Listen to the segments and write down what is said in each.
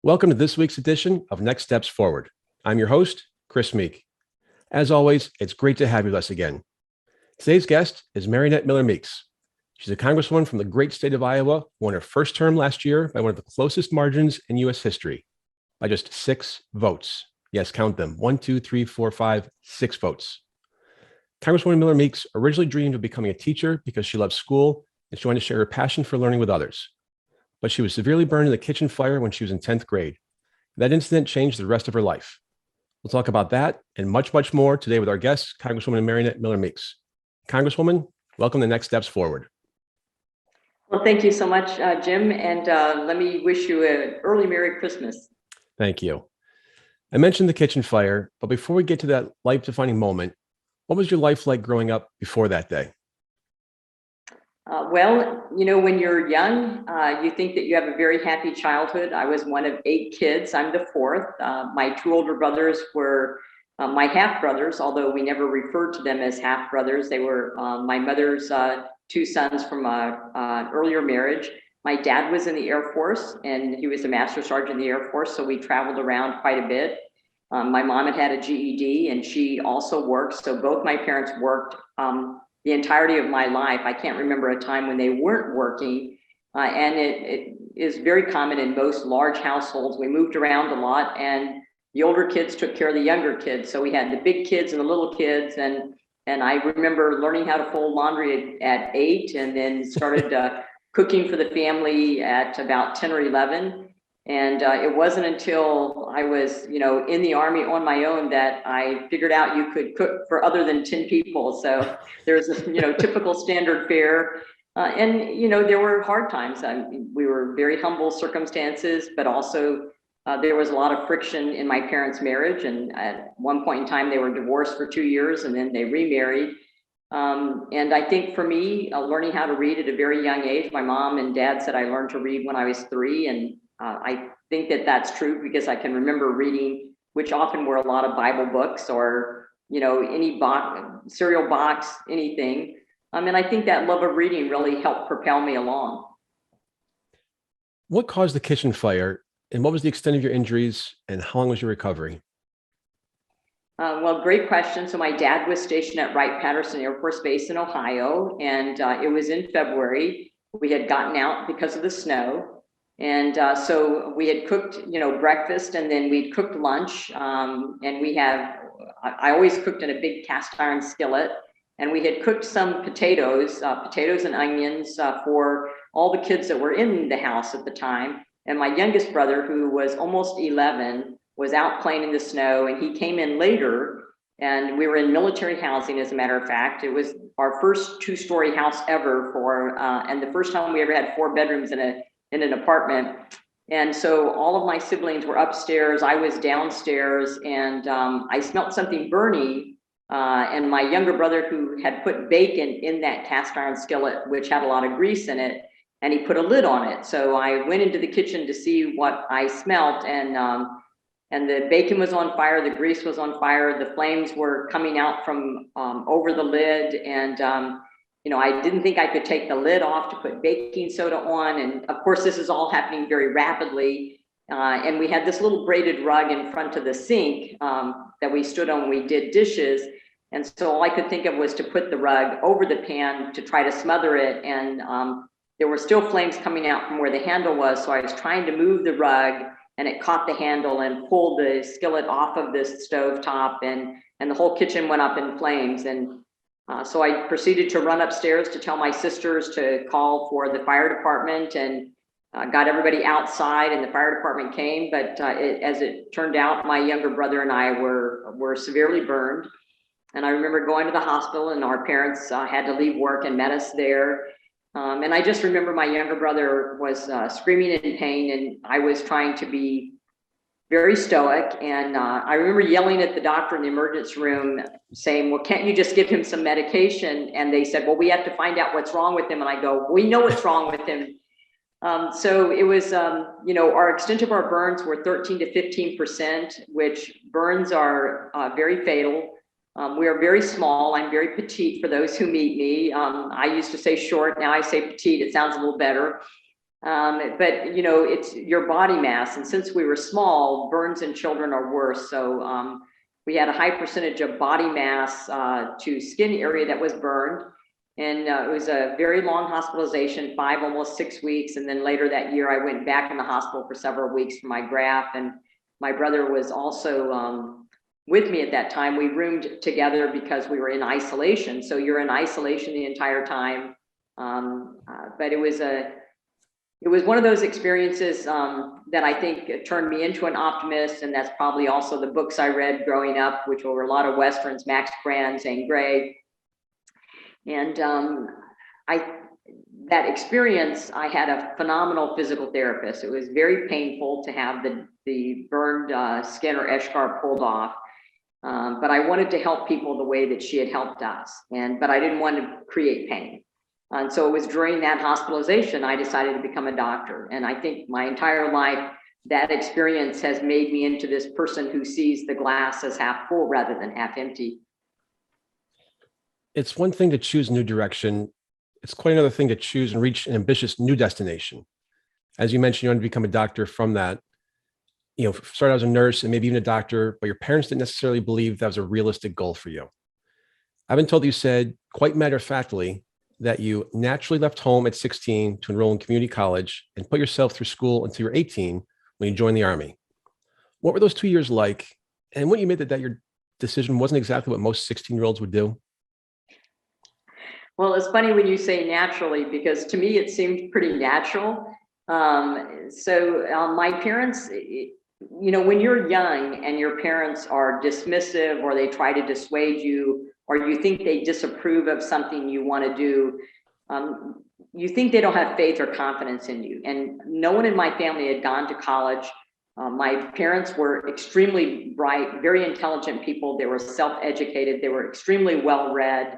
Welcome to this week's edition of Next Steps Forward. I'm your host, Chris Meek. As always, it's great to have you with us again. Today's guest is Mariannette Miller-Meeks. She's a congresswoman from the great state of Iowa, who won her first term last year by one of the closest margins in U.S. history, by just 6 votes. Yes, count them. 1, 2, 3, 4, 5, 6 votes. Congresswoman Miller-Meeks originally dreamed of becoming a teacher because she loved school and she wanted to share her passion for learning with others. But she was severely burned in the kitchen fire when she was in 10th grade. That incident changed the rest of her life. We'll talk about that and much, much more today with our guest, Congresswoman Mariannette Miller-Meeks. Congresswoman, welcome to Next Steps Forward. Well, thank you so much, Jim, and let me wish you an early Merry Christmas. Thank you. I mentioned the kitchen fire, but before we get to that life-defining moment, what was your life like growing up before that day? Well, you know, when you're young, you think that you have a very happy childhood. I was one of 8 kids. I'm the 4th. My 2 older brothers were my half brothers, although we never referred to them as half brothers. They were my mother's 2 sons from an earlier marriage. My dad was in the Air Force, and he was a master sergeant in the Air Force, so we traveled around quite a bit. My mom had a GED, and she also worked, so both my parents worked the entirety of my life. I can't remember a time when they weren't working, and it is very common in most large households. We moved around a lot, and the older kids took care of the younger kids. So we had the big kids and the little kids, and I remember learning how to fold laundry at 8, and then started cooking for the family at about 10 or 11. And it wasn't until I was, in the Army on my own that I figured out you could cook for other than 10 people. So there's a, typical standard fare. And, there were hard times. We were very humble circumstances, but also there was a lot of friction in my parents' marriage. And at one point in time, they were divorced for 2 years and then they remarried. And I think for me, learning how to read at a very young age, my mom and dad said I learned to read when I was 3. And I think that that's true because I can remember reading, which often were a lot of Bible books or, any box, cereal box, anything. And I think that love of reading really helped propel me along. What caused the kitchen fire, and what was the extent of your injuries, and how long was your recovery? Well, great question. So my dad was stationed at Wright-Patterson Air Force Base in Ohio, and it was in February. We had gotten out because of the snow. And so we had cooked, breakfast, and then we'd cooked lunch. And I always cooked in a big cast iron skillet. And we had cooked some potatoes and onions for all the kids that were in the house at the time. And my youngest brother, who was almost 11, was out playing in the snow, and he came in later. And we were in military housing, as a matter of fact. It was our first 2-story house ever and the first time we ever had 4 bedrooms in an apartment. And so all of my siblings were upstairs, I was downstairs, and I smelled something burning. And my younger brother, who had put bacon in that cast iron skillet, which had a lot of grease in it, and he put a lid on it. So I went into the kitchen to see what I smelt, and the bacon was on fire, the grease was on fire, the flames were coming out from over the lid, and I didn't think I could take the lid off to put baking soda on. And of course, this is all happening very rapidly. And we had this little braided rug in front of the sink that we stood on when we did dishes. And so all I could think of was to put the rug over the pan to try to smother it. And there were still flames coming out from where the handle was. So I was trying to move the rug, and it caught the handle and pulled the skillet off of this stove top, and the whole kitchen went up in flames. And so I proceeded to run upstairs to tell my sisters to call for the fire department, and got everybody outside, and the fire department came. But as it turned out, my younger brother and I were severely burned. And I remember going to the hospital, and our parents had to leave work and met us there. And I just remember my younger brother was screaming in pain, and I was trying to be very stoic. And I remember yelling at the doctor in the emergency room saying, well, can't you just give him some medication? And they said, well, we have to find out what's wrong with him. And I go, we know what's wrong with him. So it was, our extent of our burns were 13 to 15%, which burns are very fatal. We are very small. I'm very petite for those who meet me. I used to say short. Now I say petite. It sounds a little better. But, you know, it's your body mass. And since we were small, burns in children are worse. So we had a high percentage of body mass to skin area that was burned. And it was a very long hospitalization, 5, almost 6 weeks. And then later that year, I went back in the hospital for several weeks for my graft. And my brother was also with me at that time. We roomed together because we were in isolation. So you're in isolation the entire time. But it was one of those experiences that I think turned me into an optimist. And that's probably also the books I read growing up, which were a lot of Westerns, Max Brand, Zane Grey. And that experience, I had a phenomenal physical therapist. It was very painful to have the burned skin or eschar pulled off. But I wanted to help people the way that she had helped us. But I didn't want to create pain. And so it was during that hospitalization, I decided to become a doctor. And I think my entire life, that experience has made me into this person who sees the glass as half full rather than half empty. It's one thing to choose a new direction. It's quite another thing to choose and reach an ambitious new destination. As you mentioned, you wanted to become a doctor from that. You know, started out as a nurse and maybe even a doctor, but your parents didn't necessarily believe that was a realistic goal for you. I've been told you said, quite matter-of-factly, that you naturally left home at 16 to enroll in community college and put yourself through school until you were 18 when you joined the Army. What were those 2 years like? And when you made that your decision wasn't exactly what most 16-year-olds would do? Well, it's funny when you say naturally, because to me, it seemed pretty natural. My parents, you know, when you're young and your parents are dismissive or they try to dissuade you, or you think they disapprove of something you want to do, you think they don't have faith or confidence in you. And no one in my family had gone to college. My parents were extremely bright, very intelligent people. They were self-educated. They were extremely well-read.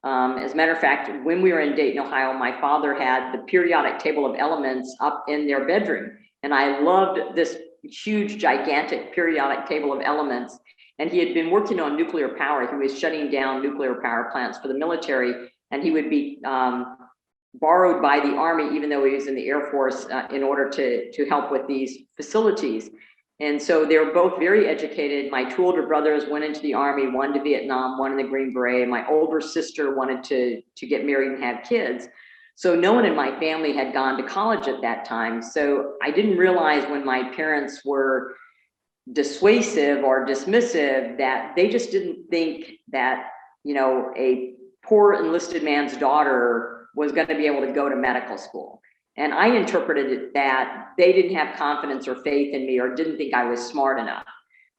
As a matter of fact, when we were in Dayton, Ohio, my father had the periodic table of elements up in their bedroom. And I loved this huge, gigantic periodic table of elements. And he had been working on nuclear power. He was shutting down nuclear power plants for the military. And he would be borrowed by the Army, even though he was in the Air Force, in order to help with these facilities. And so they were both very educated. My two older brothers went into the Army, one to Vietnam, one in the Green Beret. My older sister wanted to get married and have kids. So no one in my family had gone to college at that time. So I didn't realize when my parents were dissuasive or dismissive that they just didn't think that, you know, a poor enlisted man's daughter was going to be able to go to medical school. And I interpreted it that they didn't have confidence or faith in me or didn't think I was smart enough.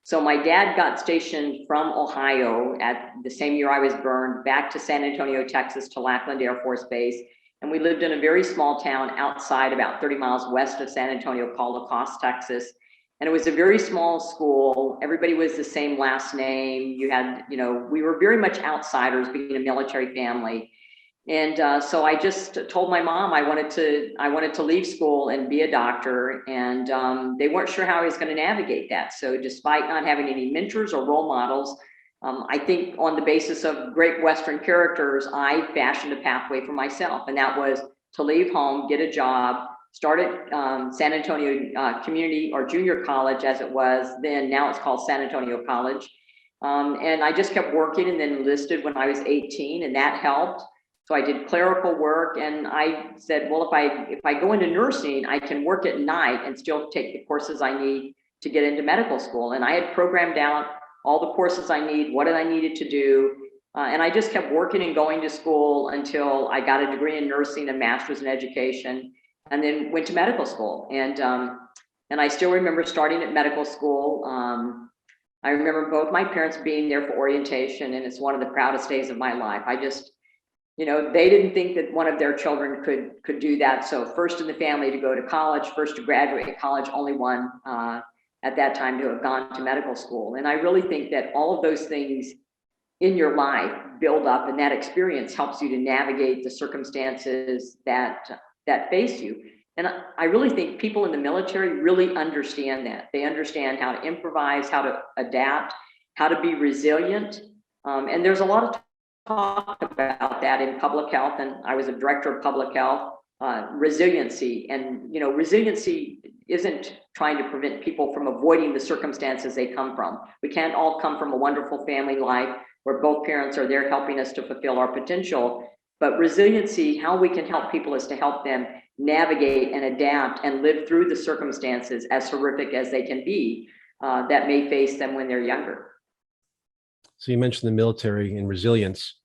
So my dad got stationed from Ohio at the same year I was burned back to San Antonio, Texas, to Lackland Air Force Base. And we lived in a very small town outside, about 30 miles west of San Antonio, called Lacoste, Texas. And it was a very small school. Everybody was the same last name. You had, you know, we were very much outsiders being a military family. And so I just told my mom I wanted to leave school and be a doctor. And they weren't sure how I was going to navigate that. So despite not having any mentors or role models, I think on the basis of great Western characters, I fashioned a pathway for myself. And that was to leave home, get a job, start at San Antonio Community or Junior College as it was then. Now it's called San Antonio College. And I just kept working and then enlisted when I was 18, and that helped. So I did clerical work, and I said, well, if I go into nursing, I can work at night and still take the courses I need to get into medical school. And I had programmed out all the courses I need, what I needed to do. And I just kept working and going to school until I got a degree in nursing, a master's in education, and then went to medical school. And I still remember starting at medical school. I remember both my parents being there for orientation, and it's one of the proudest days of my life. I just, you know, they didn't think that one of their children could do that. So first in the family to go to college, first to graduate college, only one at that time to have gone to medical school. And I really think that all of those things in your life build up, and that experience helps you to navigate the circumstances that face you. And I really think people in the military really understand that. They understand how to improvise, how to adapt, how to be resilient. And there's a lot of talk about that in public health. And I was a director of public health resiliency. And, resiliency isn't trying to prevent people from avoiding the circumstances they come from. We can't all come from a wonderful family life where both parents are there helping us to fulfill our potential. But resiliency, how we can help people is to help them navigate and adapt and live through the circumstances, as horrific as they can be, that may face them when they're younger. So you mentioned the military and resilience.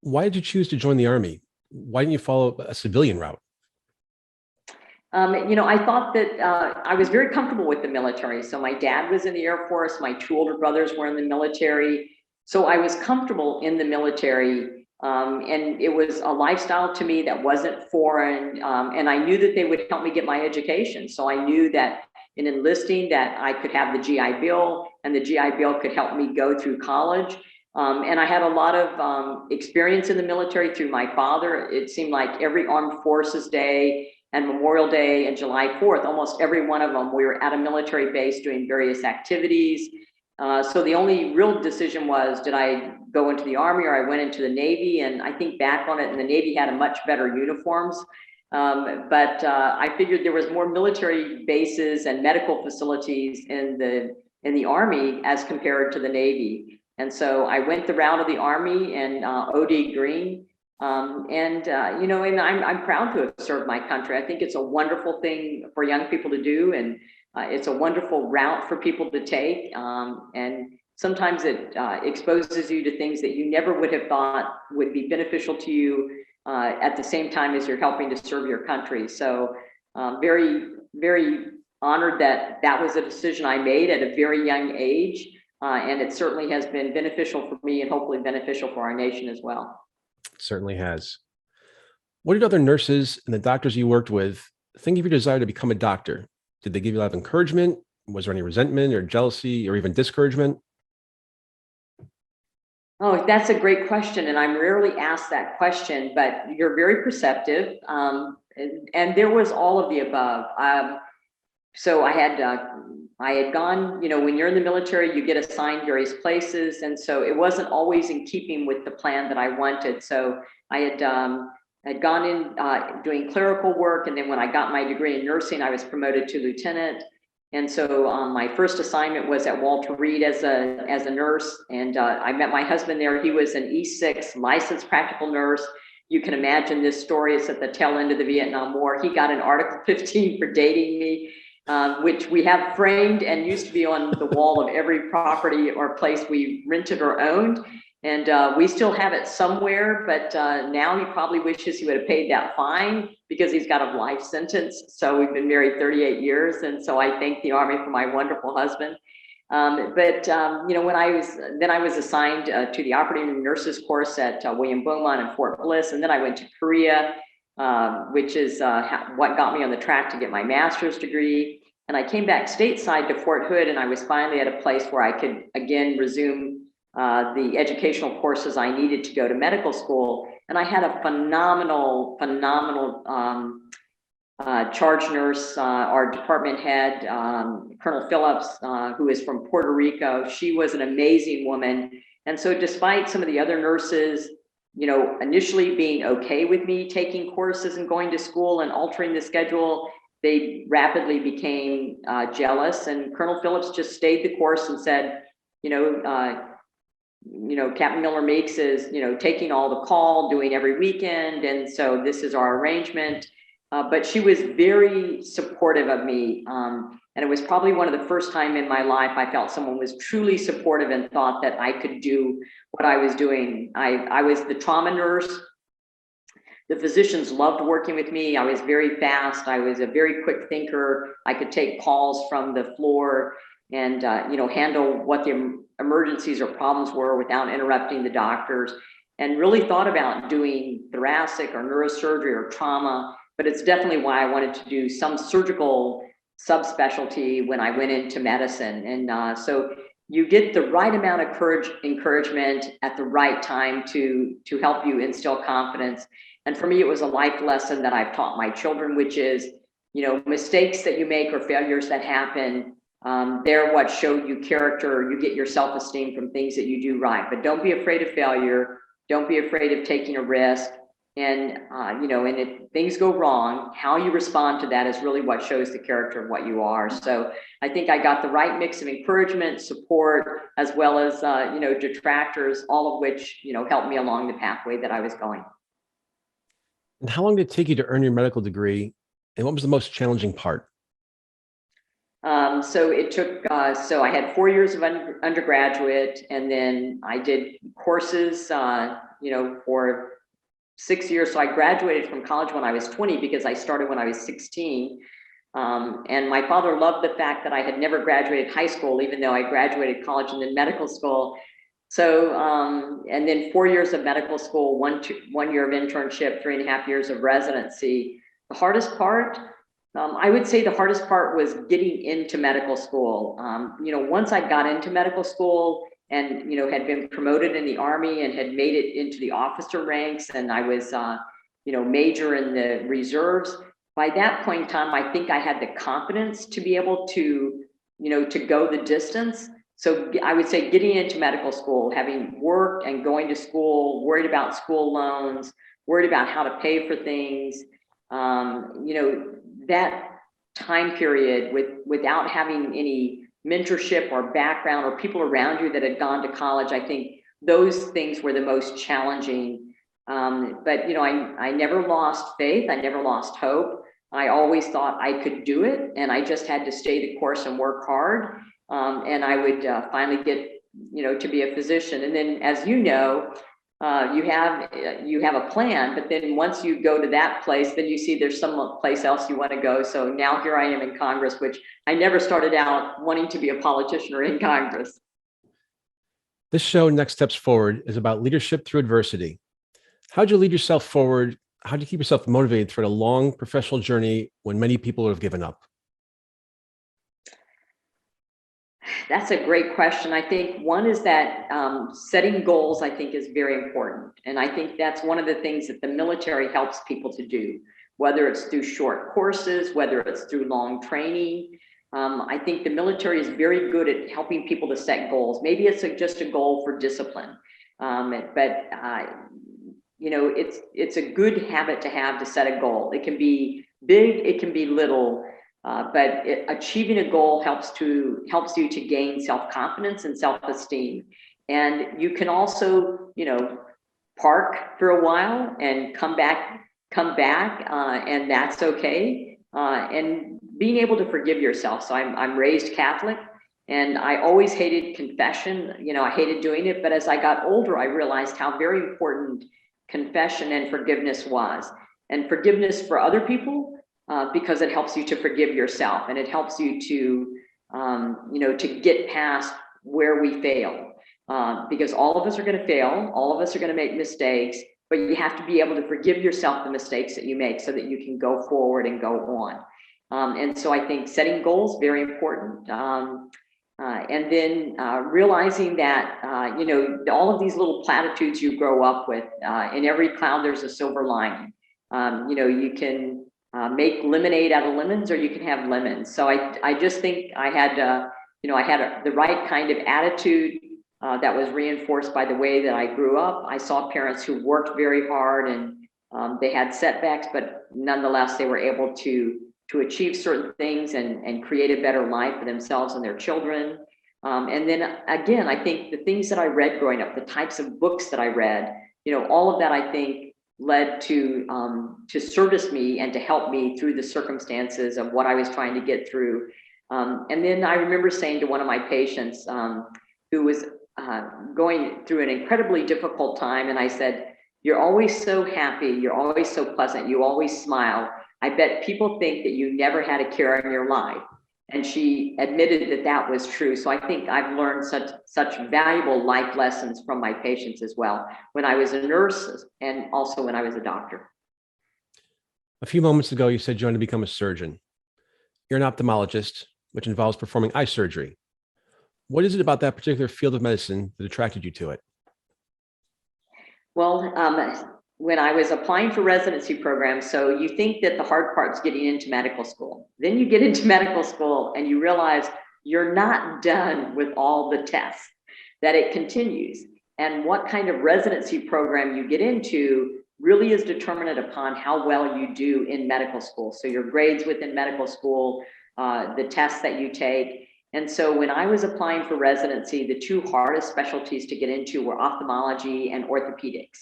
Why did you choose to join the Army? Why didn't you follow a civilian route? I thought that I was very comfortable with the military. So my dad was in the Air Force. My two older brothers were in the military. So I was comfortable in the military. And it was a lifestyle to me that wasn't foreign. And I knew that they would help me get my education. So I knew that in enlisting that I could have the GI Bill, and the GI Bill could help me go through college. And I had a lot of experience in the military through my father. It seemed like every Armed Forces Day and Memorial Day and July 4th, almost every one of them, we were at a military base doing various activities. So the only real decision was, did I go into the Army or I went into the Navy? And I think back on it, and the Navy had a much better uniforms. But I figured there was more military bases and medical facilities in the Army as compared to the Navy. And so I went the route of the Army and OD Green. And I'm proud to have served my country. I think it's a wonderful thing for young people to do. And it's a wonderful route for people to take. And sometimes it exposes you to things that you never would have thought would be beneficial to you at the same time as you're helping to serve your country. So very, very honored that that was a decision I made at a very young age. And it certainly has been beneficial for me and hopefully beneficial for our nation as well. Certainly has. What did other nurses and the doctors you worked with think of your desire to become a doctor? Did they give you a lot of encouragement? Was there any resentment or jealousy or even discouragement? Oh, that's a great question. And I'm rarely asked that question, but you're very perceptive. And there was all of the above. So I had gone, when you're in the military, you get assigned various places. And so it wasn't always in keeping with the plan that I wanted. So I had gone in doing clerical work. And then when I got my degree in nursing, I was promoted to lieutenant. And so my first assignment was at Walter Reed as a nurse. And I met my husband there. He was an E6 licensed practical nurse. You can imagine this story. It's at the tail end of the Vietnam War. He got an Article 15 for dating me, which we have framed and used to be on the wall of every property or place we rented or owned. And we still have it somewhere, but now he probably wishes he would have paid that fine because he's got a life sentence. So we've been married 38 years. And so I thank the Army for my wonderful husband. When I was assigned to the operating nurses course at William Beaumont and Fort Bliss. And then I went to Korea, which is what got me on the track to get my master's degree. And I came back stateside to Fort Hood, and I was finally at a place where I could again resume the educational courses I needed to go to medical school. And I had a phenomenal charge nurse, our department head, Colonel Phillips, who is from Puerto Rico. She was an amazing woman. And so despite some of the other nurses, initially being okay with me taking courses and going to school and altering the schedule, they rapidly became jealous. And Colonel Phillips just stayed the course and said, Captain Miller-Meeks is, taking all the call, doing every weekend. And so this is our arrangement. But she was very supportive of me. And it was probably one of the first time in my life I felt someone was truly supportive and thought that I could do what I was doing. I was the trauma nurse. The physicians loved working with me. I was very fast. I was a very quick thinker. I could take calls from the floor and, handle what the emergencies or problems were without interrupting the doctors, and really thought about doing thoracic or neurosurgery or trauma. But it's definitely why I wanted to do some surgical subspecialty when I went into medicine. And so you get the right amount of encouragement at the right time to help you instill confidence. And for me, it was a life lesson that I've taught my children, which is, mistakes that you make or failures that happen, they're what show you character. You get your self-esteem from things that you do right. But don't be afraid of failure. Don't be afraid of taking a risk. And, and if things go wrong, how you respond to that is really what shows the character of what you are. So I think I got the right mix of encouragement, support, as well as, detractors, all of which, helped me along the pathway that I was going. And how long did it take you to earn your medical degree? And what was the most challenging part? So it took, so I had 4 years of undergraduate, and then I did courses, for 6 years. So I graduated from college when I was 20 because I started when I was 16. And my father loved the fact that I had never graduated high school, even though I graduated college and then medical school. So, and then 4 years of medical school, 1 year of internship, 3.5 years of residency. The hardest part, I would say the hardest part was getting into medical school. Once I got into medical school and, had been promoted in the Army and had made it into the officer ranks, and I was, major in the reserves. By that point in time, I think I had the confidence to be able to, to go the distance. So I would say getting into medical school, having worked and going to school, worried about school loans, worried about how to pay for things, that time period without having any mentorship or background or people around you that had gone to college, I think those things were the most challenging. But I never lost faith. I never lost hope. I always thought I could do it, and I just had to stay the course and work hard. And I would finally get, to be a physician. And then, as you have a plan, but then once you go to that place, then you see there's some place else you want to go. So now here I am in Congress, which I never started out wanting to be a politician or in Congress. This show, Next Steps Forward, is about leadership through adversity. How'd you lead yourself forward? How'd you keep yourself motivated through a long professional journey when many people have given up? That's a great question. I think one is that setting goals, I think, is very important. And I think that's one of the things that the military helps people to do, whether it's through short courses, whether it's through long training. I think the military is very good at helping people to set goals. Maybe it's just a goal for discipline, but it's a good habit to have to set a goal. It can be big, it can be little. But achieving a goal helps you to gain self-confidence and self-esteem. And you can also, park for a while and come back, and that's okay. And being able to forgive yourself. So I'm raised Catholic, and I always hated confession. I hated doing it. But as I got older, I realized how very important confession and forgiveness was, and forgiveness for other people. Because it helps you to forgive yourself, and it helps you to, to get past where we fail. Because all of us are going to fail, all of us are going to make mistakes, but you have to be able to forgive yourself the mistakes that you make so that you can go forward and go on. And so I think setting goals, very important. And then realizing that, all of these little platitudes you grow up with, in every cloud, there's a silver lining. You can make lemonade out of lemons, or you can have lemons. So I just think I had, the right kind of attitude that was reinforced by the way that I grew up. I saw parents who worked very hard, and they had setbacks, but nonetheless, they were able to achieve certain things and create a better life for themselves and their children. And then again, I think the things that I read growing up, the types of books that I read, all of that, I think, led to service me and to help me through the circumstances of what I was trying to get through. And then I remember saying to one of my patients who was going through an incredibly difficult time, and I said, "You're always so happy, you're always so pleasant, you always smile. I bet people think that you never had a care in your life." And she admitted that that was true. So I think I've learned such valuable life lessons from my patients as well, when I was a nurse and also when I was a doctor. A few moments ago, you said you wanted to become a surgeon. You're an ophthalmologist, which involves performing eye surgery. What is it about that particular field of medicine that attracted you to it? Well, when I was applying for residency programs, so you think that the hard part's getting into medical school. Then you get into medical school and you realize you're not done with all the tests, that it continues. And what kind of residency program you get into really is determinant upon how well you do in medical school. So your grades within medical school, the tests that you take. And so when I was applying for residency, the two hardest specialties to get into were ophthalmology and orthopedics.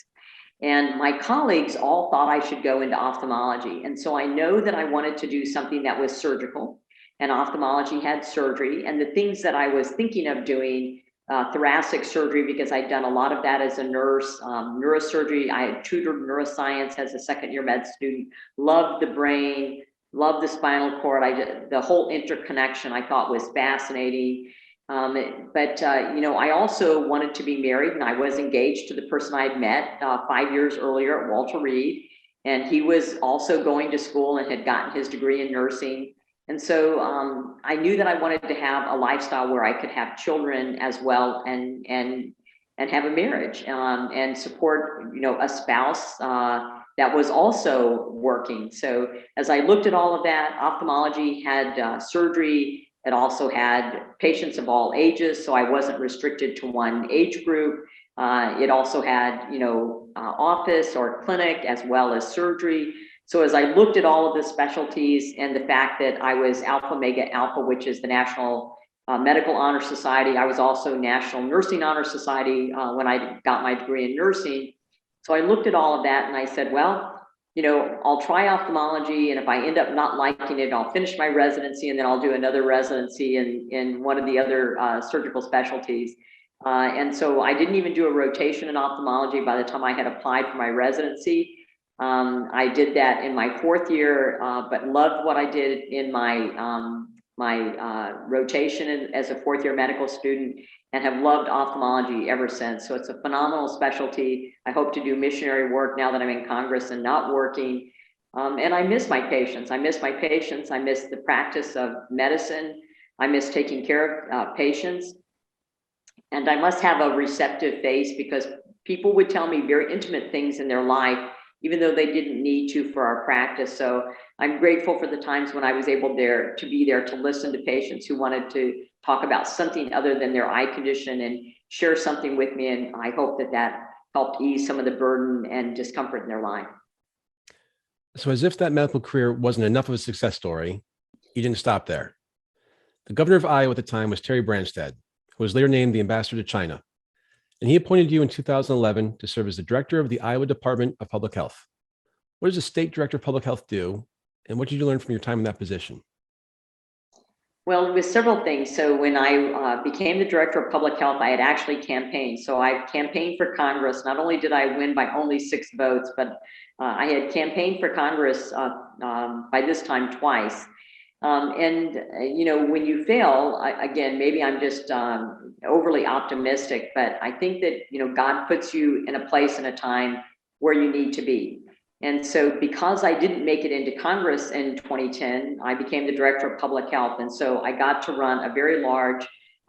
And my colleagues all thought I should go into ophthalmology. And so I know that I wanted to do something that was surgical, and ophthalmology had surgery. And the things that I was thinking of doing, thoracic surgery, because I'd done a lot of that as a nurse, neurosurgery. I had tutored neuroscience as a second-year med student, loved the brain, loved the spinal cord. The whole interconnection I thought was fascinating. I also wanted to be married, and I was engaged to the person I had met 5 years earlier at Walter Reed. And he was also going to school and had gotten his degree in nursing. And so I knew that I wanted to have a lifestyle where I could have children as well, and have a marriage, and support, a spouse that was also working. So as I looked at all of that, ophthalmology had surgery. It also had patients of all ages, so I wasn't restricted to one age group. It also had, office or clinic as well as surgery. So as I looked at all of the specialties and the fact that I was Alpha Mega Alpha, which is the National Medical Honor Society, I was also National Nursing Honor Society when I got my degree in nursing. So I looked at all of that and I said, well, I'll try ophthalmology, and if I end up not liking it, I'll finish my residency, and then I'll do another residency in one of the other surgical specialties. And so I didn't even do a rotation in ophthalmology by the time I had applied for my residency. I did that in my fourth year, but loved what I did in my rotation as a fourth year medical student, and have loved ophthalmology ever since. So it's a phenomenal specialty. I hope to do missionary work now that I'm in Congress and not working. And I miss my patients. I miss the practice of medicine. I miss taking care of patients. And I must have a receptive face, because people would tell me very intimate things in their life, even though they didn't need to for our practice. So I'm grateful for the times when I was able to be there to listen to patients who wanted to talk about something other than their eye condition and share something with me. And I hope that helped ease some of the burden and discomfort in their life. So as if that medical career wasn't enough of a success story, you didn't stop there. The governor of Iowa at the time was Terry Branstad, who was later named the ambassador to China. And he appointed you in 2011 to serve as the director of the Iowa Department of Public Health. What does the state director of public health do? And what did you learn from your time in that position? Well, it was several things. So when I became the director of public health, I had actually campaigned. So I campaigned for Congress. Not only did I win by only 6 votes, but I had campaigned for Congress by this time twice. When you fail, again, maybe I'm just overly optimistic, but I think that, God puts you in a place and a time where you need to be. And so because I didn't make it into Congress in 2010, I became the director of public health. And so I got to run a very large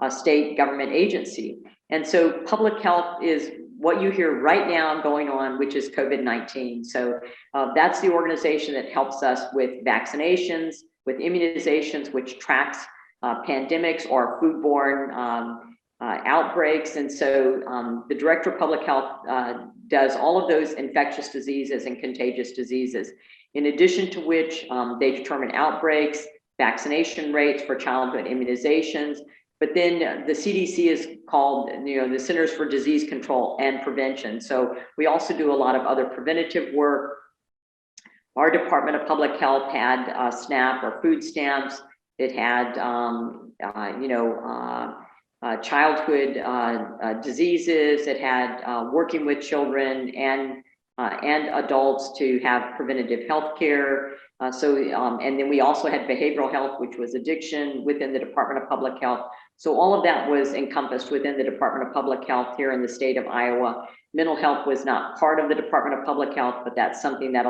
state government agency. And so public health is what you hear right now going on, which is COVID-19. So that's the organization that helps us with vaccinations, with immunizations, which tracks pandemics or foodborne outbreaks. And so the director of public health does all of those infectious diseases and contagious diseases, in addition to which they determine outbreaks, vaccination rates for childhood immunizations. But then the CDC is called, the Centers for Disease Control and Prevention. So we also do a lot of other preventative work. Our Department of Public Health had SNAP or food stamps. It had, childhood diseases. It had working with children and adults to have preventative health care. And then we also had behavioral health, which was addiction, within the Department of Public Health. So all of that was encompassed within the Department of Public Health here in the state of Iowa. Mental health was not part of the Department of Public Health, but that's something that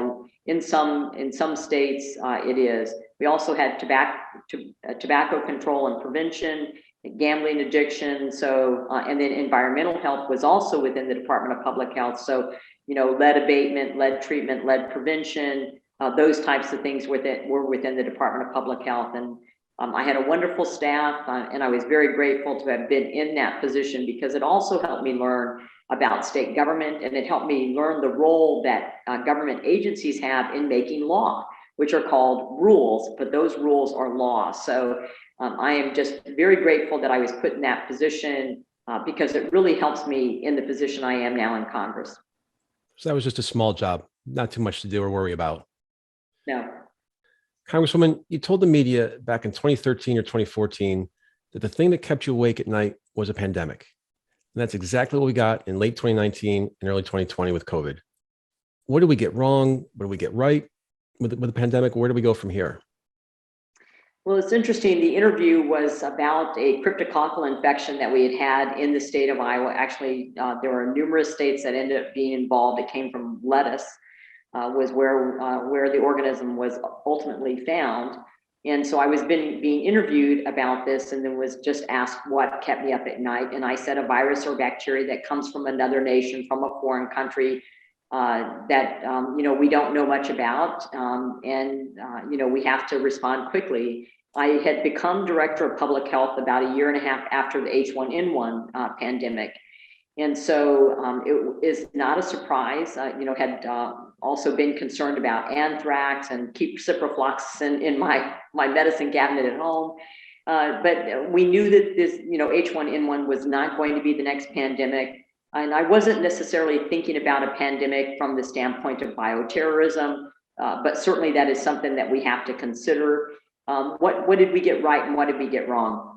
in some states it is. We also had tobacco control and prevention, gambling addiction. So, and then environmental health was also within the Department of Public Health. So, lead abatement, lead treatment, lead prevention, those types of things were within the Department of Public Health. And I had a wonderful staff, and I was very grateful to have been in that position, because it also helped me learn about state government, and it helped me learn the role that government agencies have in making law, which are called rules, but those rules are law. So I am just very grateful that I was put in that position because it really helps me in the position I am now in Congress. So that was just a small job, not too much to do or worry about. No. Congresswoman, you told the media back in 2013 or 2014 that the thing that kept you awake at night was a pandemic. And that's exactly what we got in late 2019 and early 2020 with COVID. What did we get wrong? What did we get right with the pandemic? Where do we go from here? Well, it's interesting. The interview was about a cryptococcal infection that we had in the state of Iowa. Actually, there were numerous states that ended up being involved. It came from lettuce, was where the organism was ultimately found. And so I was being interviewed about this, and then was just asked what kept me up at night. And I said a virus or bacteria that comes from another nation, from a foreign country, that we don't know much about, and we have to respond quickly. I had become director of public health about a year and a half after the H1N1 pandemic. And so it is not a surprise, had also been concerned about anthrax and keep ciprofloxacin in my medicine cabinet at home. But we knew that this, H1N1 was not going to be the next pandemic. And I wasn't necessarily thinking about a pandemic from the standpoint of bioterrorism, but certainly that is something that we have to consider. What did we get right and what did we get wrong?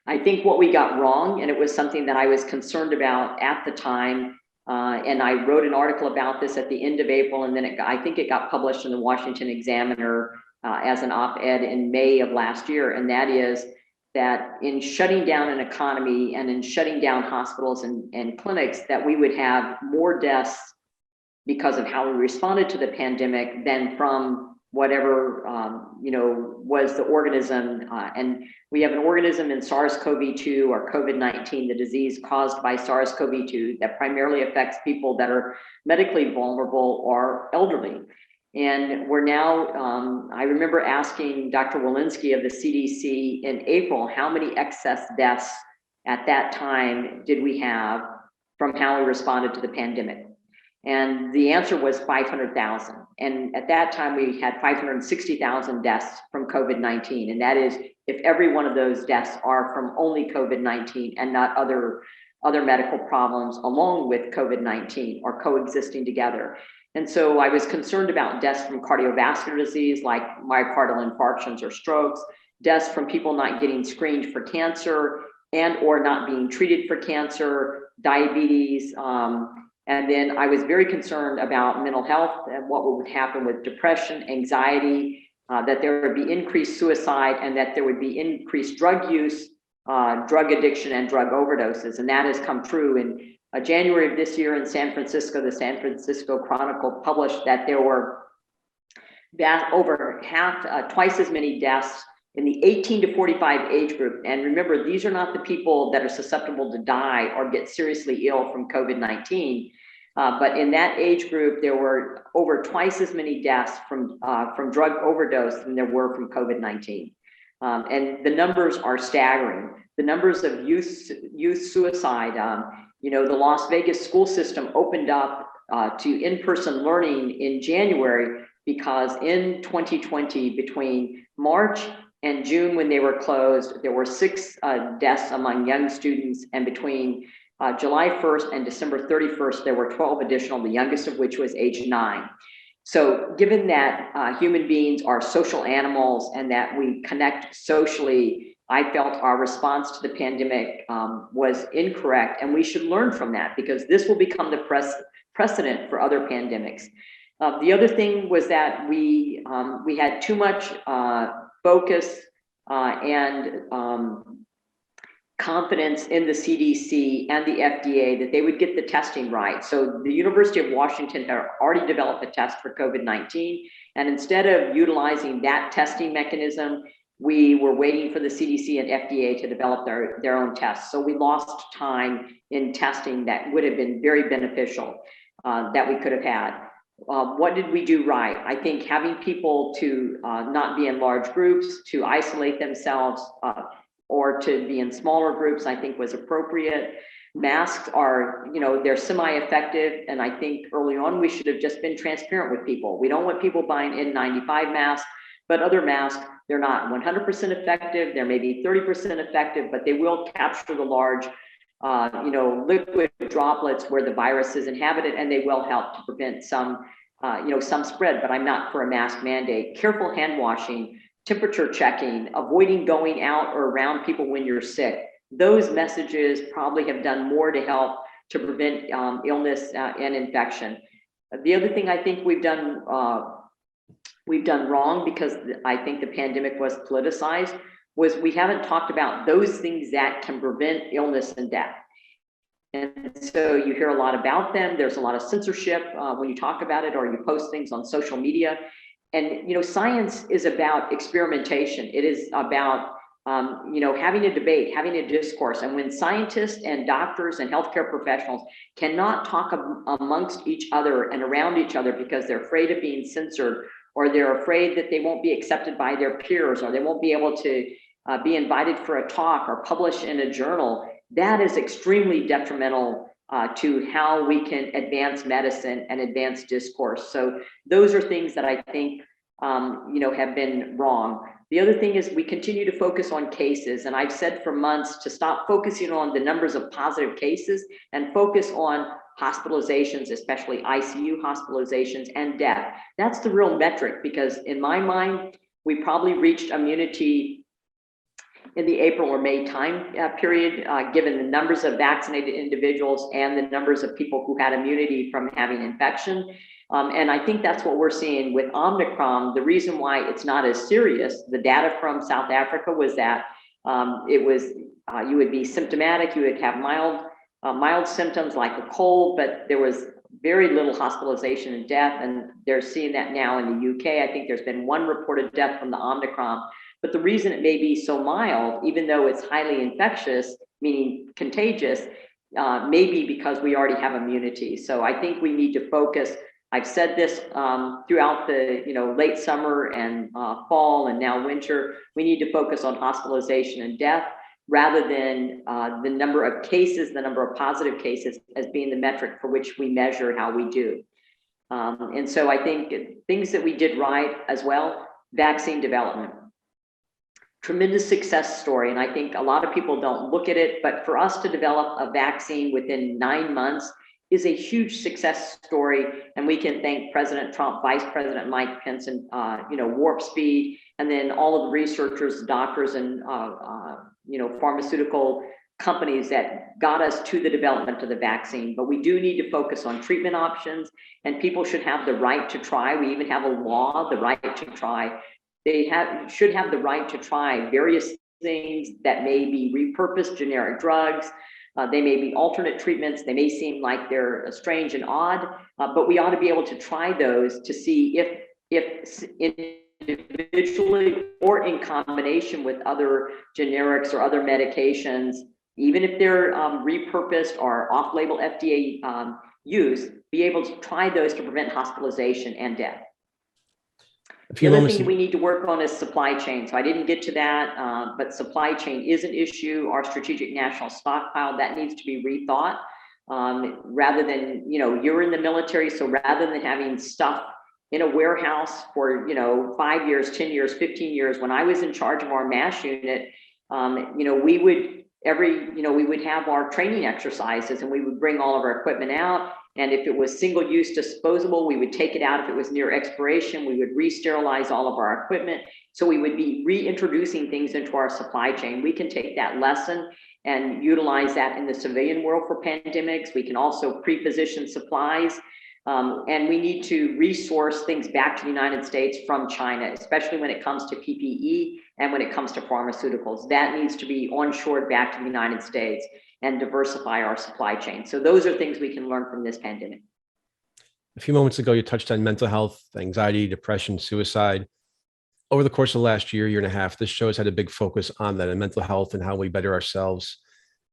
I think what we got wrong, and it was something that I was concerned about at the time, and I wrote an article about this at the end of April, and then I think it got published in the Washington Examiner as an op-ed in May of last year, and that is that in shutting down an economy and in shutting down hospitals and clinics, that we would have more deaths because of how we responded to the pandemic than from whatever was the organism. And we have an organism in SARS-CoV-2 or COVID-19, the disease caused by SARS-CoV-2 that primarily affects people that are medically vulnerable or elderly. And we're now, I remember asking Dr. Walensky of the CDC in April, how many excess deaths at that time did we have from how we responded to the pandemic? And the answer was 500,000. And at that time, we had 560,000 deaths from COVID-19. And that is if every one of those deaths are from only COVID-19 and not other medical problems along with COVID-19 or coexisting together. And so I was concerned about deaths from cardiovascular disease like myocardial infarctions or strokes, deaths from people not getting screened for cancer and or not being treated for cancer, diabetes, and then I was very concerned about mental health and what would happen with depression, anxiety, that there would be increased suicide and that there would be increased drug use, drug addiction, and drug overdoses. And that has come true. In January of this year in San Francisco, the San Francisco Chronicle published that there were over twice as many deaths in the 18 to 45 age group. And remember, these are not the people that are susceptible to die or get seriously ill from COVID-19. But in that age group, there were over twice as many deaths from drug overdose than there were from COVID-19. And the numbers are staggering. The numbers of youth suicide, the Las Vegas school system opened up to in-person learning in January because in 2020, between March and June, when they were closed, there were 6 deaths among young students, and between July 1st and December 31st, there were 12 additional, the youngest of which was age 9. So given that human beings are social animals and that we connect socially, I felt our response to the pandemic was incorrect, and we should learn from that because this will become the precedent for other pandemics. The other thing was that we had too much focus and confidence in the CDC and the FDA that they would get the testing right. So the University of Washington had already developed a test for COVID-19. And instead of utilizing that testing mechanism, we were waiting for the CDC and FDA to develop their own tests. So we lost time in testing that would have been very beneficial that we could have had. What did we do right? I think having people to not be in large groups, to isolate themselves, or to be in smaller groups, I think was appropriate. Masks are, they're semi-effective. And I think early on, we should have just been transparent with people. We don't want people buying N95 masks, but other masks, they're not 100% effective. They're maybe 30% effective, but they will capture the large, liquid droplets where the virus is inhabited, and they will help to prevent some spread, but I'm not for a mask mandate. Careful hand washing, temperature checking, avoiding going out or around people when you're sick. Those messages probably have done more to help to prevent illness and infection. The other thing I think we've done wrong, because I think the pandemic was politicized, was we haven't talked about those things that can prevent illness and death. And so you hear a lot about them. There's a lot of censorship when you talk about it or you post things on social media. And, science is about experimentation. It is about, having a debate, having a discourse. And when scientists and doctors and healthcare professionals cannot talk amongst each other and around each other because they're afraid of being censored, or they're afraid that they won't be accepted by their peers, or they won't be able to be invited for a talk or publish in a journal, that is extremely detrimental to how we can advance medicine and advance discourse. So those are things that I think, have been wrong. The other thing is we continue to focus on cases. And I've said for months to stop focusing on the numbers of positive cases and focus on hospitalizations, especially ICU hospitalizations, and death. That's the real metric, because in my mind, we probably reached immunity in the April or May time period, given the numbers of vaccinated individuals and the numbers of people who had immunity from having infection. And I think that's what we're seeing with Omicron. The reason why it's not as serious, the data from South Africa was that you would be symptomatic, you would have mild symptoms like a cold, but there was very little hospitalization and death. And they're seeing that now in the UK. I think there's been one reported death from the Omicron. But the reason it may be so mild, even though it's highly infectious, meaning contagious, may be because we already have immunity. So I think we need to focus. I've said this throughout the late summer and fall and now winter. We need to focus on hospitalization and death rather than the number of cases, the number of positive cases as being the metric for which we measure how we do. And so I think things that we did right as well, vaccine development. Tremendous success story. And I think a lot of people don't look at it, but for us to develop a vaccine within 9 months is a huge success story. And we can thank President Trump, Vice President Mike Pence, and Warp Speed, and then all of the researchers, doctors, and pharmaceutical companies that got us to the development of the vaccine. But we do need to focus on treatment options, and people should have the right to try. We even have a law, the right to try. They should have the right to try various things that may be repurposed generic drugs. They may be alternate treatments. They may seem like they're strange and odd, but we ought to be able to try those to see if individually or in combination with other generics or other medications, even if they're repurposed or off-label FDA use, be able to try those to prevent hospitalization and death. The other thing we need to work on is supply chain. So I didn't get to that, but supply chain is an issue. Our strategic national stockpile, that needs to be rethought. Rather than, you're in the military, so rather than having stuff in a warehouse for, 5 years, 10 years, 15 years, when I was in charge of our MASH unit, we would have our training exercises and we would bring all of our equipment out. And if it was single-use disposable, we would take it out. If it was near expiration, we would re-sterilize all of our equipment. So we would be reintroducing things into our supply chain. We can take that lesson and utilize that in the civilian world for pandemics. We can also pre-position supplies. And we need to resource things back to the United States from China, especially when it comes to PPE and when it comes to pharmaceuticals. That needs to be onshored back to the United States and diversify our supply chain. So those are things we can learn from this pandemic. A few moments ago, you touched on mental health, anxiety, depression, suicide. Over the course of the last year and a half, this show has had a big focus on that and mental health and how we better ourselves.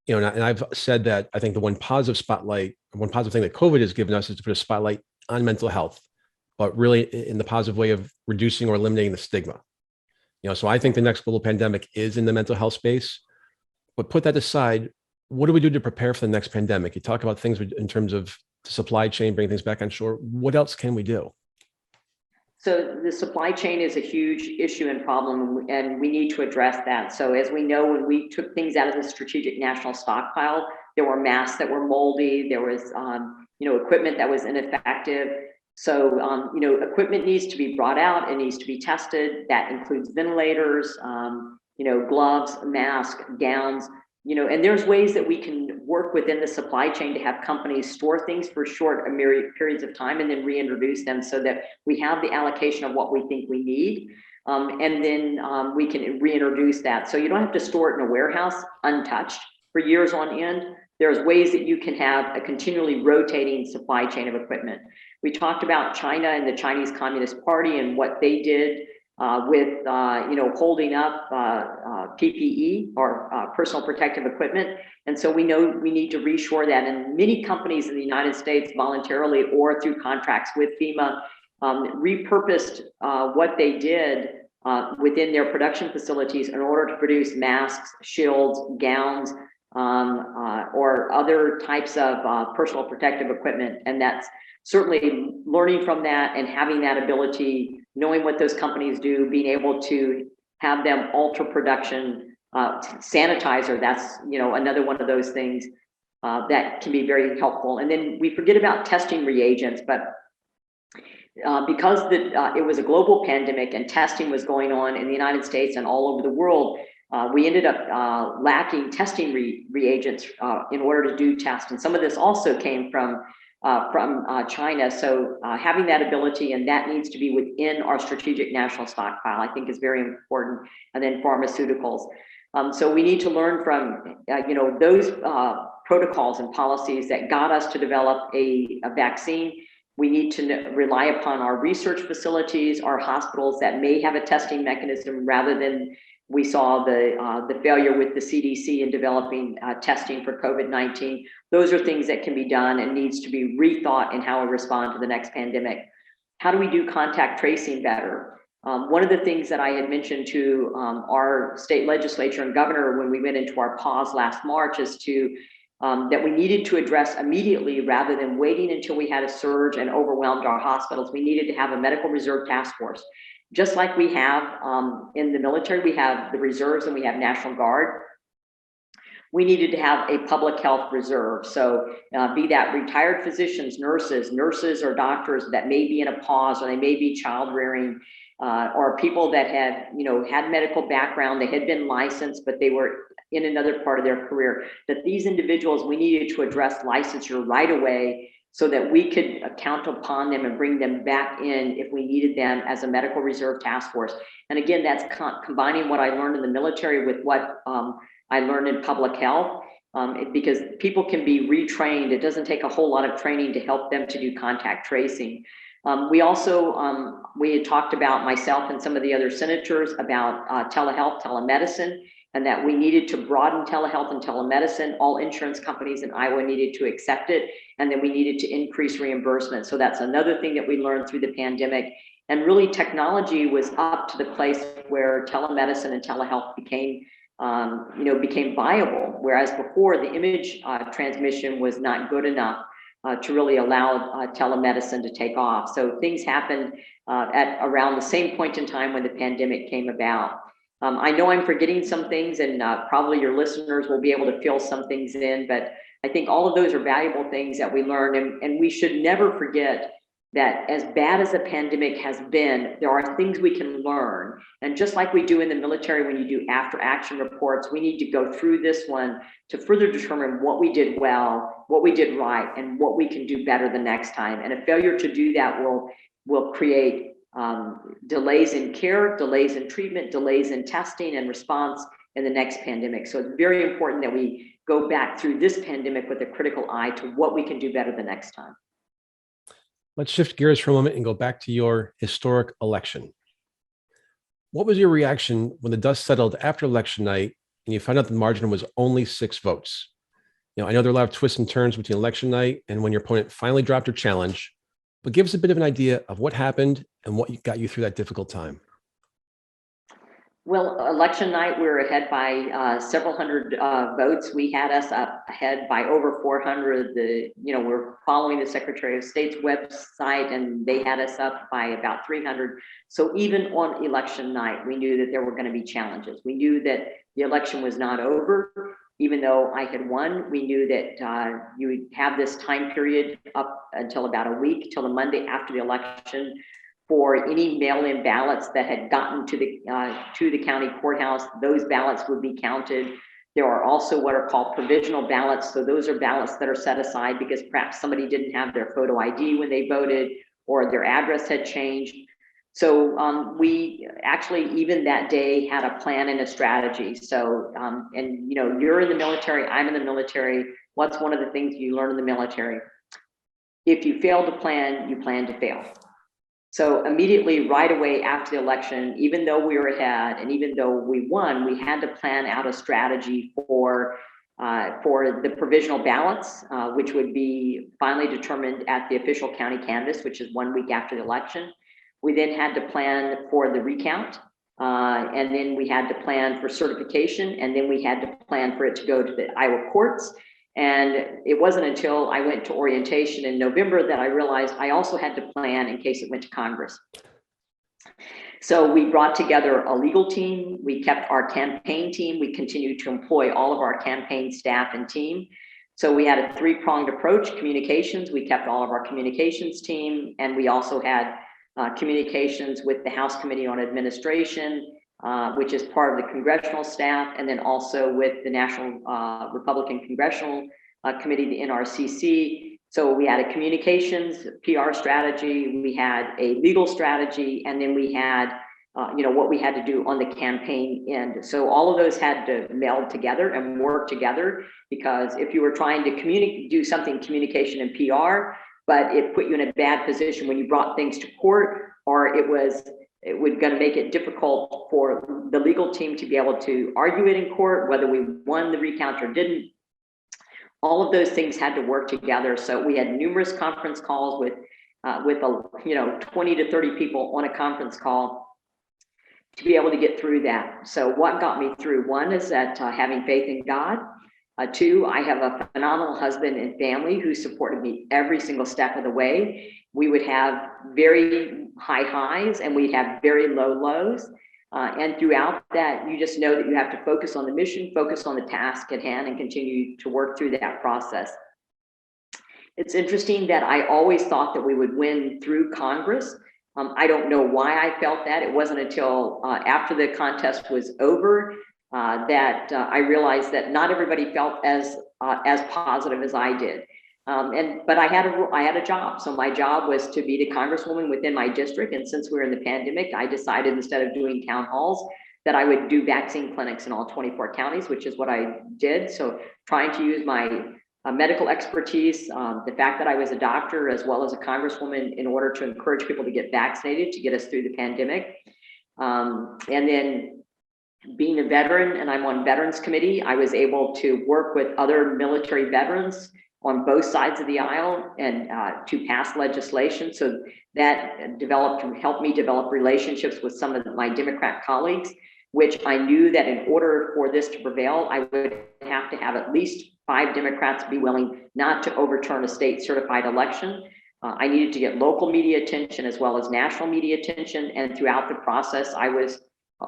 And I've said that I think the one positive thing that COVID has given us is to put a spotlight on mental health, but really in the positive way of reducing or eliminating the stigma. So I think the next global pandemic is in the mental health space. But put that aside, what do we do to prepare for the next pandemic? You talk about things in terms of the supply chain, bringing things back on shore. What else can we do? So the supply chain is a huge issue and problem, and we need to address that. So as we know, when we took things out of the strategic national stockpile, there were masks that were moldy. There was, equipment that was ineffective. So, equipment needs to be brought out. It needs to be tested. That includes ventilators, gloves, masks, gowns, and there's ways that we can work within the supply chain to have companies store things for short periods of time and then reintroduce them so that we have the allocation of what we think we need. And then we can reintroduce that. So you don't have to store it in a warehouse untouched for years on end. There's ways that you can have a continually rotating supply chain of equipment. We talked about China and the Chinese Communist Party and what they did with holding up PPE or personal protective equipment. And so we know we need to reshore that. And many companies in the United States voluntarily or through contracts with FEMA repurposed what they did within their production facilities in order to produce masks, shields, gowns, or other types of personal protective equipment. And that's certainly learning from that and having that ability, knowing what those companies do, being able to have them alter production. Sanitizer, that's another one of those things that can be very helpful. And then we forget about testing reagents, but because it was a global pandemic and testing was going on in the United States and all over the world, we ended up lacking testing reagents in order to do tests. And some of this also came from China. So having that ability, and that needs to be within our strategic national stockpile, I think is very important. And then pharmaceuticals. So we need to learn from, those protocols and policies that got us to develop a vaccine. We need to rely upon our research facilities, our hospitals that may have a testing mechanism rather than we saw the failure with the CDC in developing testing for COVID-19. Those are things that can be done and needs to be rethought in how we respond to the next pandemic. How do we do contact tracing better? One of the things that I had mentioned to our state legislature and governor when we went into our pause last March is that we needed to address immediately rather than waiting until we had a surge and overwhelmed our hospitals. We needed to have a medical reserve task force. Just like we have in the military, we have the reserves and we have National Guard. We needed to have a public health reserve. So be that retired physicians, nurses or doctors that may be in a pause, or they may be child rearing, or people that had, had medical background, they had been licensed, but they were in another part of their career, that these individuals, we needed to address licensure right away so that we could count upon them and bring them back in if we needed them as a medical reserve task force. And again, that's combining what I learned in the military with what I learned in public health, because people can be retrained. It doesn't take a whole lot of training to help them to do contact tracing. We also, we had talked about, myself and some of the other senators, about telehealth, telemedicine, and that we needed to broaden telehealth and telemedicine. All insurance companies in Iowa needed to accept it, and then we needed to increase reimbursement. So that's another thing that we learned through the pandemic. And really, technology was up to the place where telemedicine and telehealth became viable, whereas before the image transmission was not good enough to really allow telemedicine to take off. So things happened at around the same point in time when the pandemic came about. I know I'm forgetting some things, and probably your listeners will be able to fill some things in, but I think all of those are valuable things that we learned, and we should never forget that as bad as the pandemic has been, there are things we can learn. And just like we do in the military, when you do after action reports, we need to go through this one to further determine what we did well, what we did right, and what we can do better the next time. And a failure to do that will create delays in care, delays in treatment, delays in testing and response in the next pandemic. So it's very important that we go back through this pandemic with a critical eye to what we can do better the next time. Let's shift gears for a moment and go back to your historic election. What was your reaction when the dust settled after election night and you found out the margin was only 6 votes? I know there are a lot of twists and turns between election night and when your opponent finally dropped her challenge, but give us a bit of an idea of what happened and what got you through that difficult time. Well, election night, we were ahead by several hundred votes. We had us up ahead by over 400. We're following the Secretary of State's website, and they had us up by about 300. So even on election night, we knew that there were going to be challenges. We knew that the election was not over. Even though I had won, we knew that you would have this time period up until about a week, till the Monday after the election, for any mail-in ballots that had gotten to the county courthouse. Those ballots would be counted. There are also what are called provisional ballots. So those are ballots that are set aside because perhaps somebody didn't have their photo ID when they voted, or their address had changed. So we actually, even that day, had a plan and a strategy. So, and you're in the military, I'm in the military. What's one of the things you learn in the military? If you fail to plan, you plan to fail. So immediately, right away after the election, even though we were ahead and even though we won, we had to plan out a strategy for the provisional ballots, which would be finally determined at the official county canvass, which is 1 week after the election. We then had to plan for the recount, and then we had to plan for certification, and then we had to plan for it to go to the Iowa courts. And it wasn't until I went to orientation in November that I realized I also had to plan in case it went to Congress. So we brought together a legal team. We kept our campaign team. We continued to employ all of our campaign staff and team. So we had a three-pronged approach. Communications, we kept all of our communications team, and we also had communications with the House Committee on Administration, which is part of the Congressional staff, and then also with the National Republican Congressional Committee, the NRCC. So we had a communications, PR strategy, we had a legal strategy, and then we had, what we had to do on the campaign end. So all of those had to meld together and work together, because if you were trying to do something communication and PR, but it put you in a bad position when you brought things to court, or it was going to make it difficult for the legal team to be able to argue it in court, whether we won the recount or didn't. All of those things had to work together. So we had numerous conference calls with 20 to 30 people on a conference call to be able to get through that. So what got me through? One is that having faith in God. Two, I have a phenomenal husband and family who supported me every single step of the way. We would have very high highs and we'd have very low lows. And throughout that, you just know that you have to focus on the mission, focus on the task at hand, and continue to work through that process. It's interesting that I always thought that we would win through Congress. I don't know why I felt that. It wasn't until after the contest was over that I realized that not everybody felt as positive as I did. But I had a job. So my job was to be the congresswoman within my district. And since we were in the pandemic, I decided instead of doing town halls that I would do vaccine clinics in all 24 counties, which is what I did. So trying to use my medical expertise, the fact that I was a doctor as well as a congresswoman, in order to encourage people to get vaccinated to get us through the pandemic. And then being a veteran, and I'm on Veterans Committee, I was able to work with other military veterans on both sides of the aisle and to pass legislation. So that helped me develop relationships with some of my Democrat colleagues, which I knew that in order for this to prevail, I would have to have at least 5 Democrats be willing not to overturn a state certified election. I needed to get local media attention as well as national media attention. And throughout the process, I was,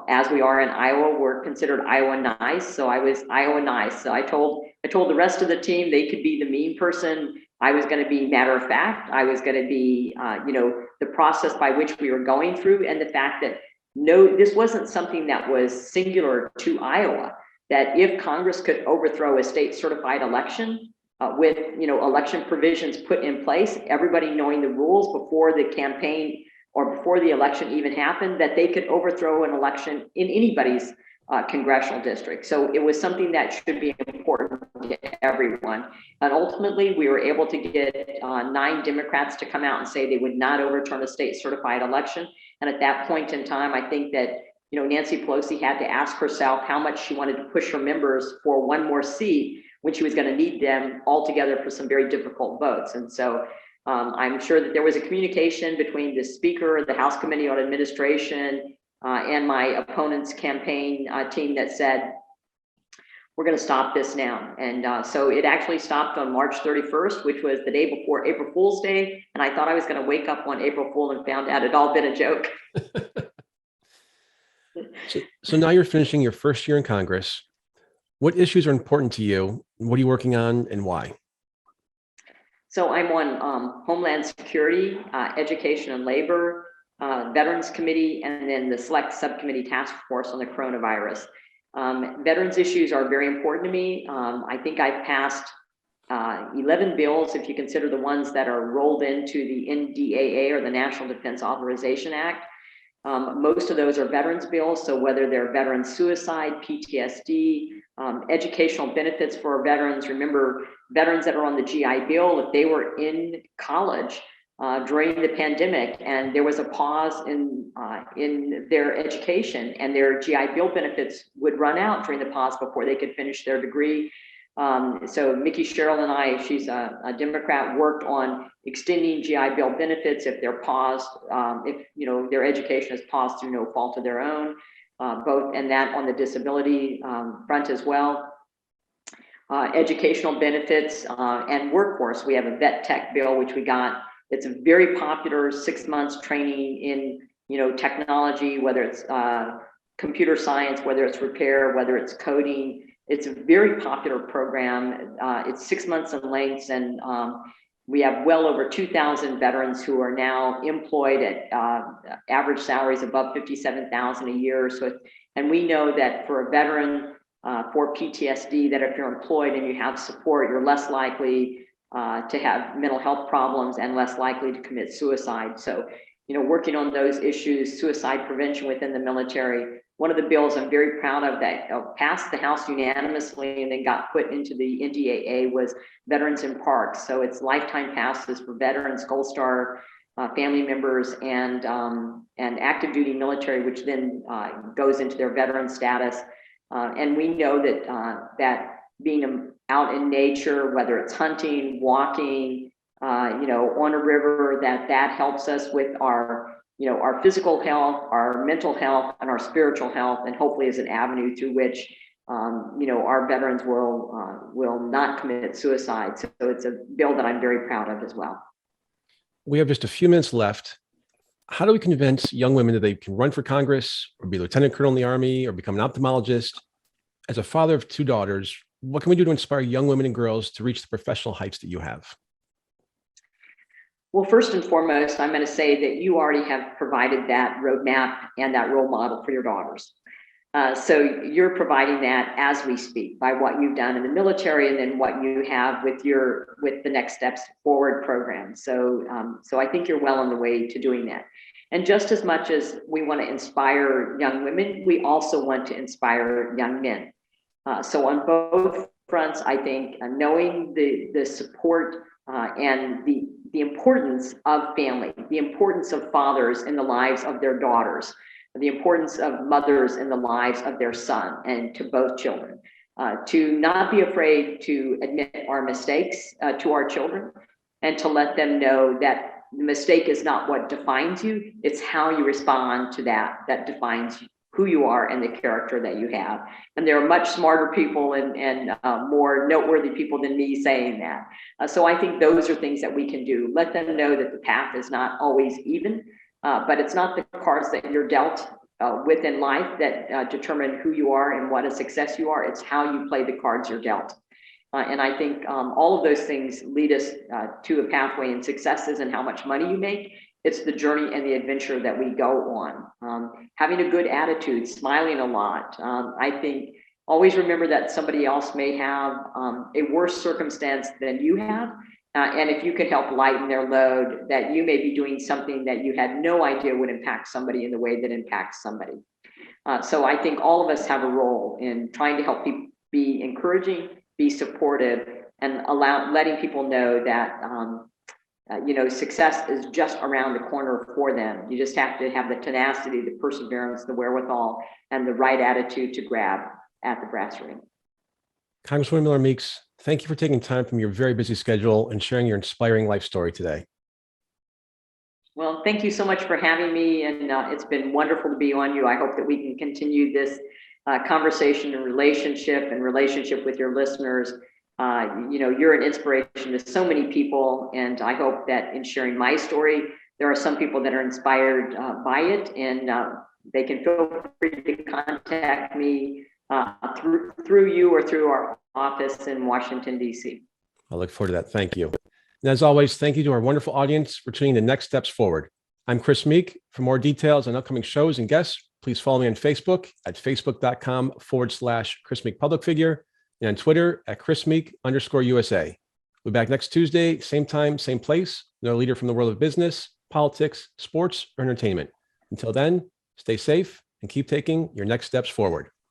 as we are in Iowa, we're considered Iowa nice. So I was Iowa nice. So I told the rest of the team they could be the mean person. I was going to be matter of fact. I was going to be, the process by which we were going through, and the fact that no, this wasn't something that was singular to Iowa, that if Congress could overthrow a state certified election with, election provisions put in place, everybody knowing the rules before the campaign or before the election even happened, that they could overthrow an election in anybody's congressional district. So it was something that should be important to everyone. And ultimately, we were able to get 9 Democrats to come out and say they would not overturn a state certified election. And at that point in time, I think that, Nancy Pelosi had to ask herself how much she wanted to push her members for one more seat when she was going to need them all together for some very difficult votes. And so I'm sure that there was a communication between the Speaker, the House Committee on Administration, and my opponent's campaign team that said, we're going to stop this now. And so it actually stopped on March 31st, which was the day before April Fool's Day. And I thought I was going to wake up on April Fool and found out it all been a joke. So now you're finishing your first year in Congress. What issues are important to you? What are you working on and why? So I'm on Homeland Security, Education and Labor, Veterans Committee, and then the Select Subcommittee Task Force on the Coronavirus. Veterans issues are very important to me. I think I've passed 11 bills, if you consider the ones that are rolled into the NDAA, or the National Defense Authorization Act. Most of those are veterans bills, so whether they're veteran suicide, PTSD, educational benefits for veterans. Remember, veterans that are on the GI Bill, if they were in college during the pandemic and there was a pause in their education, and their GI Bill benefits would run out during the pause before they could finish their degree. So Mickey Sherrill and I, she's a Democrat, worked on extending GI Bill benefits if they're paused, if their education is paused through no fault of their own, both, and that on the disability front as well. Educational benefits and workforce. We have a vet tech bill, which we got. It's a very popular 6 months training in technology, whether it's computer science, whether it's repair, whether it's coding. It's a very popular program. It's 6 months in length, and we have well over 2,000 veterans who are now employed at average salaries above $57,000 a year. So, and we know that for a veteran for PTSD, that if you're employed and you have support, you're less likely to have mental health problems and less likely to commit suicide. So, working on those issues, suicide prevention within the military. One of the bills I'm very proud of that passed the House unanimously and then got put into the NDAA was Veterans in Parks. So it's lifetime passes for veterans, Gold Star family members, and active duty military, which then goes into their veteran status. And we know that being out in nature, whether it's hunting, walking, on a river, that helps us with our physical health, our mental health, and our spiritual health, and hopefully is an avenue through which, our veterans will not commit suicide. So it's a bill that I'm very proud of as well. We have just a few minutes left. How do we convince young women that they can run for Congress or be lieutenant colonel in the Army or become an ophthalmologist? As a father of 2 daughters, what can we do to inspire young women and girls to reach the professional heights that you have? Well, first and foremost, I'm going to say that you already have provided that roadmap and that role model for your daughters. So you're providing that as we speak by what you've done in the military and then what you have with the Next Steps Forward program. So I think you're well on the way to doing that. And just as much as we want to inspire young women, we also want to inspire young men. So on both fronts, I think knowing the support and the importance of family, the importance of fathers in the lives of their daughters, the importance of mothers in the lives of their son, and to both children, to not be afraid to admit our mistakes to our children, and to let them know that the mistake is not what defines you, it's how you respond to that defines who you are and the character that you have. And there are much smarter people and more noteworthy people than me saying that. So I think those are things that we can do. Let them know that the path is not always even, but it's not the cards that you're dealt with in life that determine who you are and what a success you are. It's how you play the cards you're dealt. And I think all of those things lead us to a pathway, and successes and how much money you make. It's the journey and the adventure that we go on. Having a good attitude, smiling a lot. I think always remember that somebody else may have a worse circumstance than you have. And if you can help lighten their load, that you may be doing something that you had no idea would impact somebody in the way that impacts somebody. So I think all of us have a role in trying to help people be encouraging, be supportive, and letting people know that success is just around the corner for them. You just have to have the tenacity, the perseverance, the wherewithal, and the right attitude to grab at the brass ring. Congresswoman Miller-Meeks, thank you for taking time from your very busy schedule and sharing your inspiring life story today. Well, thank you so much for having me, and it's been wonderful to be on you. I hope that we can continue this conversation and relationship with your listeners. You're an inspiration to so many people, and I hope that in sharing my story, there are some people that are inspired by it, and they can feel free to contact me through you or through our office in Washington, D.C. I look forward to that. Thank you. And as always, thank you to our wonderful audience for tuning the next steps forward. I'm Chris Meek. For more details on upcoming shows and guests, please follow me on Facebook at facebook.com/Chris Meek Public Figure and on Twitter at Chris Meek_USA. We'll be back next Tuesday, same time, same place. Another leader from the world of business, politics, sports, or entertainment. Until then, stay safe and keep taking your next steps forward.